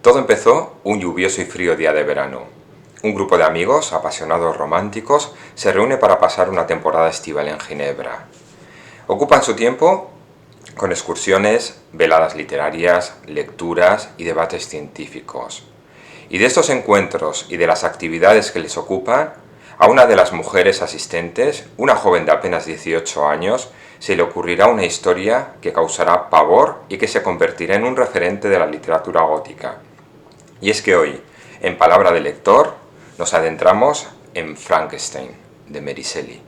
Todo empezó un lluvioso y frío día de verano. Un grupo de amigos, apasionados románticos, se reúne para pasar una temporada estival en Ginebra. Ocupan su tiempo con excursiones, veladas literarias, lecturas y debates científicos. Y de estos encuentros y de las actividades que les ocupan, a una de las mujeres asistentes, una joven de apenas 18 años, se le ocurrirá una historia que causará pavor y que se convertirá en un referente de la literatura gótica. Y es que hoy, en Palabra de Lector, nos adentramos en Frankenstein, de Mary Shelley.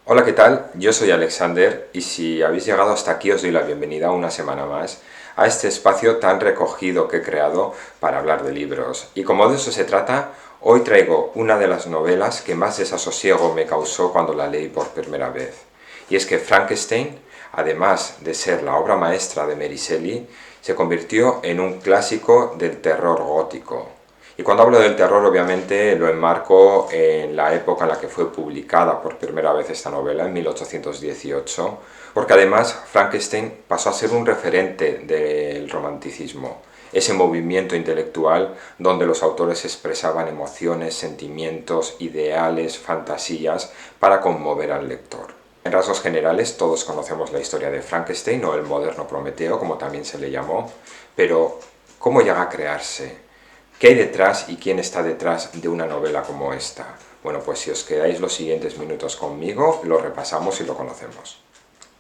Hola, ¿qué tal? Yo soy Alexander y si habéis llegado hasta aquí os doy la bienvenida una semana más a este espacio tan recogido que he creado para hablar de libros. Y como de eso se trata, hoy traigo una de las novelas que más desasosiego me causó cuando la leí por primera vez. Y es que Frankenstein, además de ser la obra maestra de Mary Shelley, se convirtió en un clásico del terror gótico. Y cuando hablo del terror, obviamente lo enmarco en la época en la que fue publicada por primera vez esta novela, en 1818, porque además Frankenstein pasó a ser un referente del romanticismo, ese movimiento intelectual donde los autores expresaban emociones, sentimientos, ideales, fantasías para conmover al lector. En rasgos generales, todos conocemos la historia de Frankenstein o el moderno Prometeo, como también se le llamó, pero ¿cómo llega a crearse? ¿Qué hay detrás y quién está detrás de una novela como esta? Bueno, pues si os quedáis los siguientes minutos conmigo, lo repasamos y lo conocemos.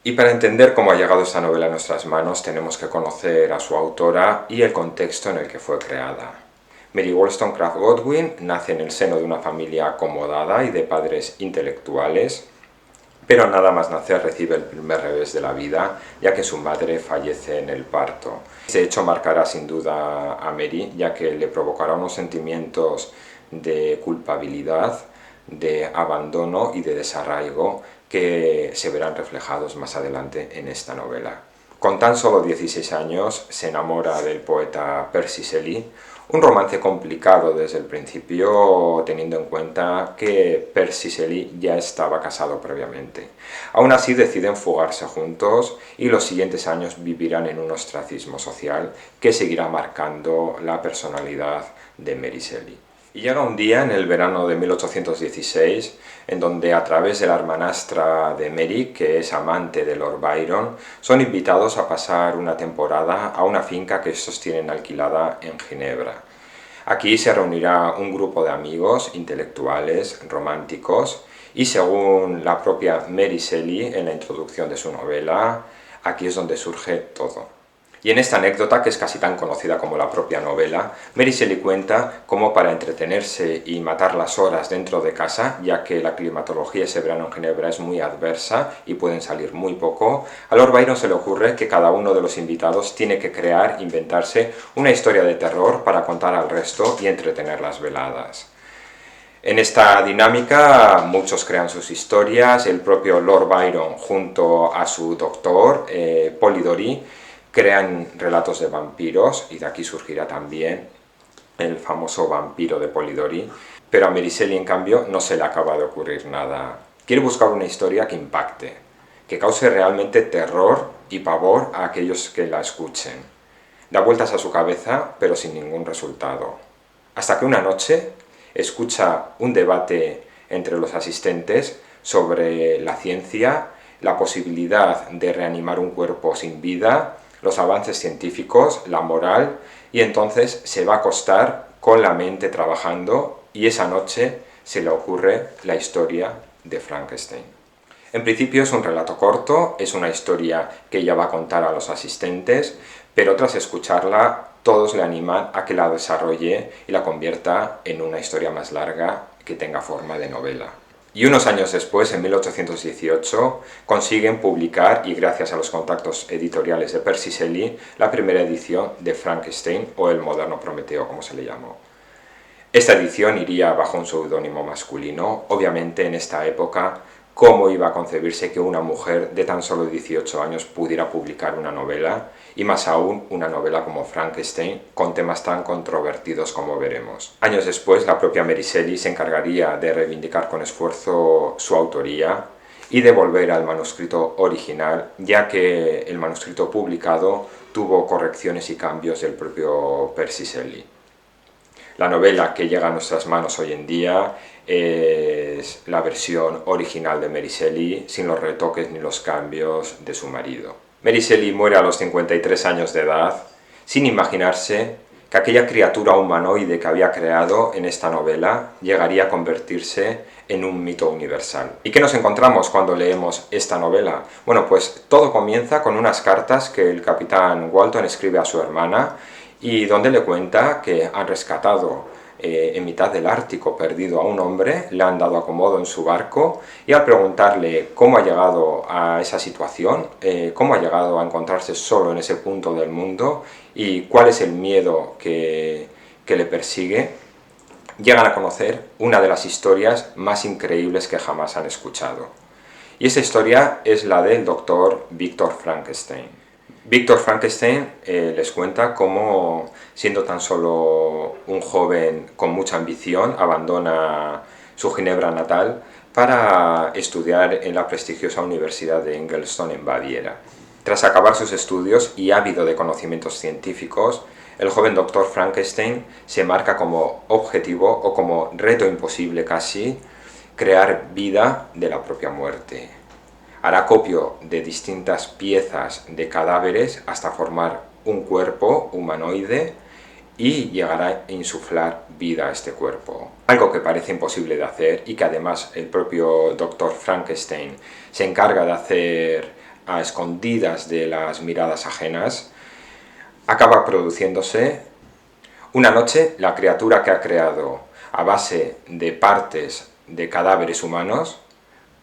Y para entender cómo ha llegado esta novela a nuestras manos, tenemos que conocer a su autora y el contexto en el que fue creada. Mary Wollstonecraft Godwin nace en el seno de una familia acomodada y de padres intelectuales, pero nada más nacer recibe el primer revés de la vida, ya que su madre fallece en el parto. Ese hecho marcará sin duda a Mary, ya que le provocará unos sentimientos de culpabilidad, de abandono y de desarraigo que se verán reflejados más adelante en esta novela. Con tan solo 16 años se enamora del poeta Percy Shelley, un romance complicado desde el principio, teniendo en cuenta que Percy Shelley ya estaba casado previamente. Aún así deciden fugarse juntos y los siguientes años vivirán en un ostracismo social que seguirá marcando la personalidad de Mary Shelley. Y llega un día en el verano de 1816 en donde a través de la hermanastra de Mary, que es amante de Lord Byron, son invitados a pasar una temporada a una finca que estos tienen alquilada en Ginebra. Aquí se reunirá un grupo de amigos intelectuales, románticos, y según la propia Mary Shelley en la introducción de su novela, aquí es donde surge todo. Y en esta anécdota, que es casi tan conocida como la propia novela, Mary Shelley cuenta cómo para entretenerse y matar las horas dentro de casa, ya que la climatología ese verano en Ginebra es muy adversa y pueden salir muy poco, a Lord Byron se le ocurre que cada uno de los invitados tiene que crear, inventarse una historia de terror para contar al resto y entretener las veladas. En esta dinámica muchos crean sus historias, el propio Lord Byron junto a su doctor, Polidori, crean relatos de vampiros y de aquí surgirá también el famoso vampiro de Polidori, pero a Mary Shelley en cambio no se le acaba de ocurrir nada. Quiere buscar una historia que impacte, que cause realmente terror y pavor a aquellos que la escuchen. Da vueltas a su cabeza pero sin ningún resultado. Hasta que una noche escucha un debate entre los asistentes sobre la ciencia, la posibilidad de reanimar un cuerpo sin vida, los avances científicos, la moral, y entonces se va a acostar con la mente trabajando y esa noche se le ocurre la historia de Frankenstein. En principio es un relato corto, es una historia que ella va a contar a los asistentes, pero tras escucharla todos le animan a que la desarrolle y la convierta en una historia más larga que tenga forma de novela. Y unos años después, en 1818, consiguen publicar, y gracias a los contactos editoriales de Percy Shelley, la primera edición de Frankenstein, o el moderno Prometeo, como se le llamó. Esta edición iría bajo un seudónimo masculino. Obviamente en esta época, ¿cómo iba a concebirse que una mujer de tan solo 18 años pudiera publicar una novela? Y más aún una novela como Frankenstein, con temas tan controvertidos como veremos. Años después, la propia Mary Shelley se encargaría de reivindicar con esfuerzo su autoría y de volver al manuscrito original, ya que el manuscrito publicado tuvo correcciones y cambios del propio Percy Shelley. La novela que llega a nuestras manos hoy en día es la versión original de Mary Shelley, sin los retoques ni los cambios de su marido. Mary Shelley muere a los 53 años de edad, sin imaginarse que aquella criatura humanoide que había creado en esta novela llegaría a convertirse en un mito universal. ¿Y qué nos encontramos cuando leemos esta novela? Bueno, pues todo comienza con unas cartas que el capitán Walton escribe a su hermana y donde le cuenta que han rescatado en mitad del Ártico perdido a un hombre, le han dado acomodo en su barco y al preguntarle cómo ha llegado a esa situación, cómo ha llegado a encontrarse solo en ese punto del mundo y cuál es el miedo que le persigue, llegan a conocer una de las historias más increíbles que jamás han escuchado. Y esa historia es la del doctor Víctor Frankenstein. Víctor Frankenstein les cuenta cómo, siendo tan solo un joven con mucha ambición, abandona su Ginebra natal para estudiar en la prestigiosa Universidad de Ingolstadt en Baviera. Tras acabar sus estudios y ávido de conocimientos científicos, el joven doctor Frankenstein se marca como objetivo o como reto imposible casi crear vida de la propia muerte. Hará acopio de distintas piezas de cadáveres hasta formar un cuerpo humanoide y llegará a insuflar vida a este cuerpo. Algo que parece imposible de hacer y que además el propio Dr. Frankenstein se encarga de hacer a escondidas de las miradas ajenas, acaba produciéndose. Una noche la criatura que ha creado a base de partes de cadáveres humanos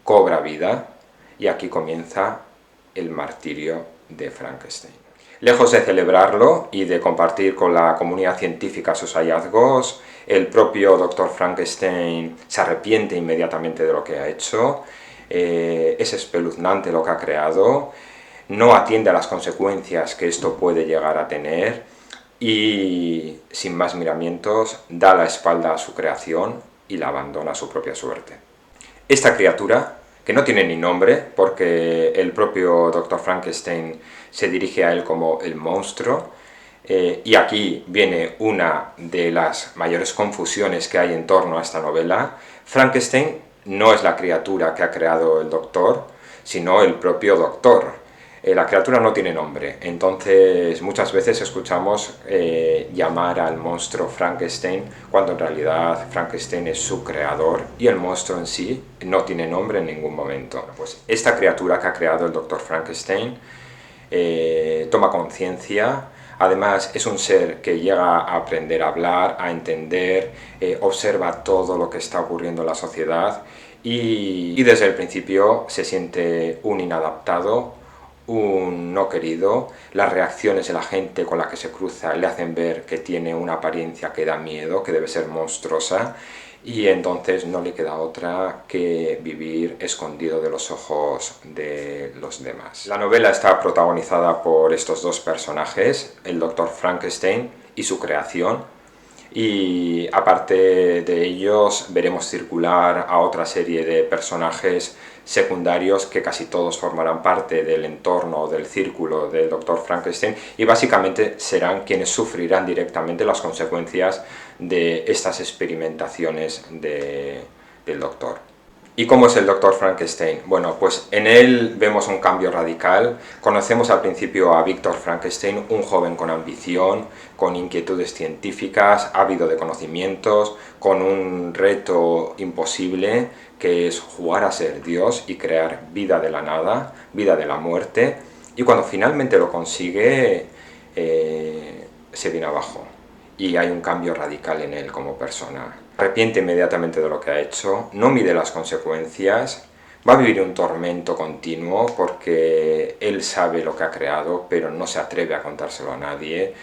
cobra vida. Y aquí comienza el martirio de Frankenstein. Lejos de celebrarlo y de compartir con la comunidad científica sus hallazgos, el propio Dr. Frankenstein se arrepiente inmediatamente de lo que ha hecho, es espeluznante lo que ha creado, no atiende a las consecuencias que esto puede llegar a tener y, sin más miramientos, da la espalda a su creación y la abandona a su propia suerte. Esta criatura, que no tiene ni nombre, porque el propio Dr. Frankenstein se dirige a él como el monstruo, y aquí viene una de las mayores confusiones que hay en torno a esta novela. Frankenstein no es la criatura que ha creado el doctor, sino el propio doctor. La criatura no tiene nombre, entonces muchas veces escuchamos llamar al monstruo Frankenstein cuando en realidad Frankenstein es su creador y el monstruo en sí no tiene nombre en ningún momento. Pues esta criatura que ha creado el Dr. Frankenstein toma conciencia, además es un ser que llega a aprender a hablar, a entender, observa todo lo que está ocurriendo en la sociedad y desde el principio se siente un inadaptado, un no querido. Las reacciones de la gente con la que se cruza le hacen ver que tiene una apariencia que da miedo, que debe ser monstruosa, y entonces no le queda otra que vivir escondido de los ojos de los demás. La novela está protagonizada por estos dos personajes, el Dr. Frankenstein y su creación, y aparte de ellos veremos circular a otra serie de personajes secundarios que casi todos formarán parte del entorno, del círculo del Dr. Frankenstein y básicamente serán quienes sufrirán directamente las consecuencias de estas experimentaciones del doctor. ¿Y cómo es el Dr. Frankenstein? Bueno, pues en él vemos un cambio radical. Conocemos al principio a Víctor Frankenstein, un joven con ambición, con inquietudes científicas, ávido de conocimientos, con un reto imposible que es jugar a ser Dios y crear vida de la nada, vida de la muerte, y cuando finalmente lo consigue se viene abajo y hay un cambio radical en él como persona. Arrepiente inmediatamente de lo que ha hecho, no mide las consecuencias, va a vivir un tormento continuo porque él sabe lo que ha creado, pero no se atreve a contárselo a nadie,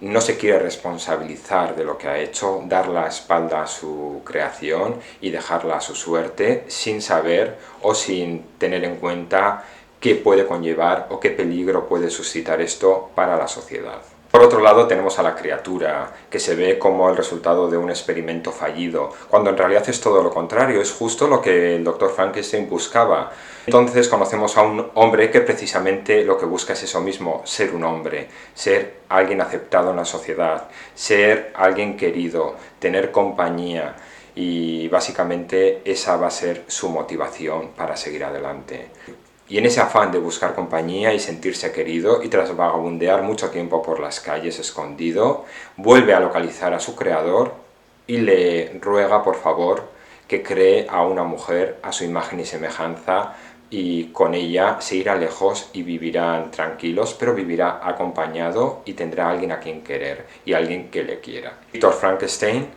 no se quiere responsabilizar de lo que ha hecho, dar la espalda a su creación y dejarla a su suerte sin saber o sin tener en cuenta qué puede conllevar o qué peligro puede suscitar esto para la sociedad. Por otro lado tenemos a la criatura, que se ve como el resultado de un experimento fallido, cuando en realidad es todo lo contrario, es justo lo que el Dr. Frankenstein buscaba. Entonces conocemos a un hombre que precisamente lo que busca es eso mismo, ser un hombre, ser alguien aceptado en la sociedad, ser alguien querido, tener compañía, y básicamente esa va a ser su motivación para seguir adelante. Y en ese afán de buscar compañía y sentirse querido, y tras vagabundear mucho tiempo por las calles escondido, vuelve a localizar a su creador y le ruega por favor que cree a una mujer a su imagen y semejanza, y con ella se irá lejos y vivirán tranquilos, pero vivirá acompañado y tendrá a alguien a quien querer y a alguien que le quiera. Víctor Frankenstein,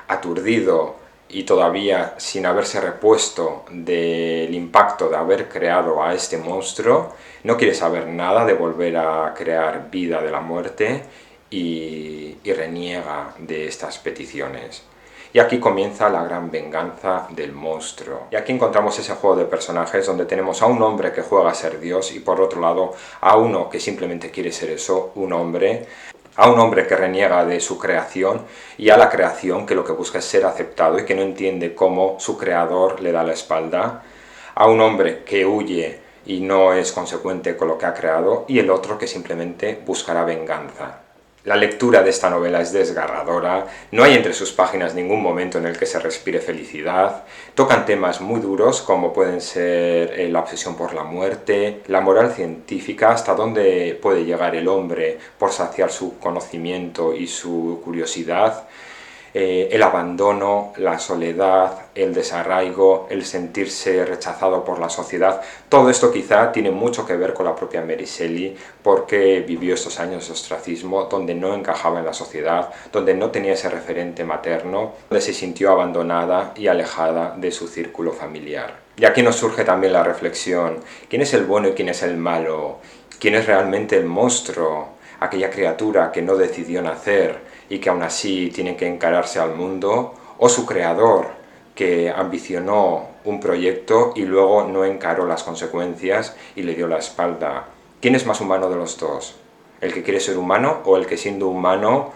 aturdido y todavía sin haberse repuesto del impacto de haber creado a este monstruo, no quiere saber nada de volver a crear vida de la muerte y reniega de estas peticiones. Y aquí comienza la gran venganza del monstruo. Y aquí encontramos ese juego de personajes donde tenemos a un hombre que juega a ser Dios y por otro lado a uno que simplemente quiere ser eso, un hombre, a un hombre que reniega de su creación y a la creación que lo que busca es ser aceptado y que no entiende cómo su creador le da la espalda, a un hombre que huye y no es consecuente con lo que ha creado, y el otro que simplemente buscará venganza. La lectura de esta novela es desgarradora, no hay entre sus páginas ningún momento en el que se respire felicidad, tocan temas muy duros como pueden ser la obsesión por la muerte, la moral científica, hasta dónde puede llegar el hombre por saciar su conocimiento y su curiosidad, el abandono, la soledad, el desarraigo, el sentirse rechazado por la sociedad. Todo esto quizá tiene mucho que ver con la propia Mary Shelley, porque vivió estos años de ostracismo, donde no encajaba en la sociedad, donde no tenía ese referente materno, donde se sintió abandonada y alejada de su círculo familiar. Y aquí nos surge también la reflexión: ¿quién es el bueno y quién es el malo? ¿Quién es realmente el monstruo? Aquella criatura que no decidió nacer y que aún así tiene que encararse al mundo, o su creador, que ambicionó un proyecto y luego no encaró las consecuencias y le dio la espalda. ¿Quién es más humano de los dos? ¿El que quiere ser humano o el que siendo humano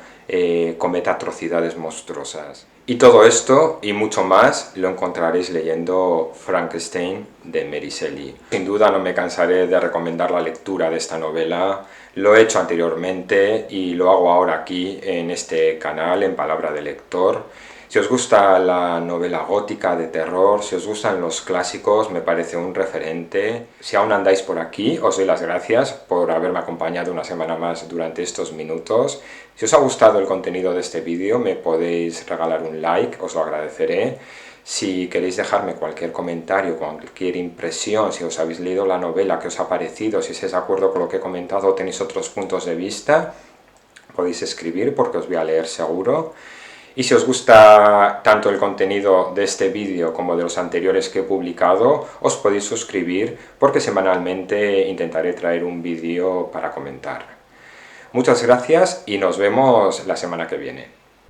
cometa atrocidades monstruosas? Y todo esto y mucho más lo encontraréis leyendo Frankenstein de Mary Shelley. Sin duda no me cansaré de recomendar la lectura de esta novela. Lo he hecho anteriormente y lo hago ahora aquí en este canal, en Palabra de Lector. Si os gusta la novela gótica de terror, si os gustan los clásicos, me parece un referente. Si aún andáis por aquí, os doy las gracias por haberme acompañado una semana más durante estos minutos. Si os ha gustado el contenido de este vídeo, me podéis regalar un like, os lo agradeceré. Si queréis dejarme cualquier comentario, cualquier impresión, si os habéis leído la novela, qué os ha parecido, si estáis de acuerdo con lo que he comentado o tenéis otros puntos de vista, podéis escribir porque os voy a leer seguro. Y si os gusta tanto el contenido de este vídeo como de los anteriores que he publicado, os podéis suscribir porque semanalmente intentaré traer un vídeo para comentar. Muchas gracias y nos vemos la semana que viene.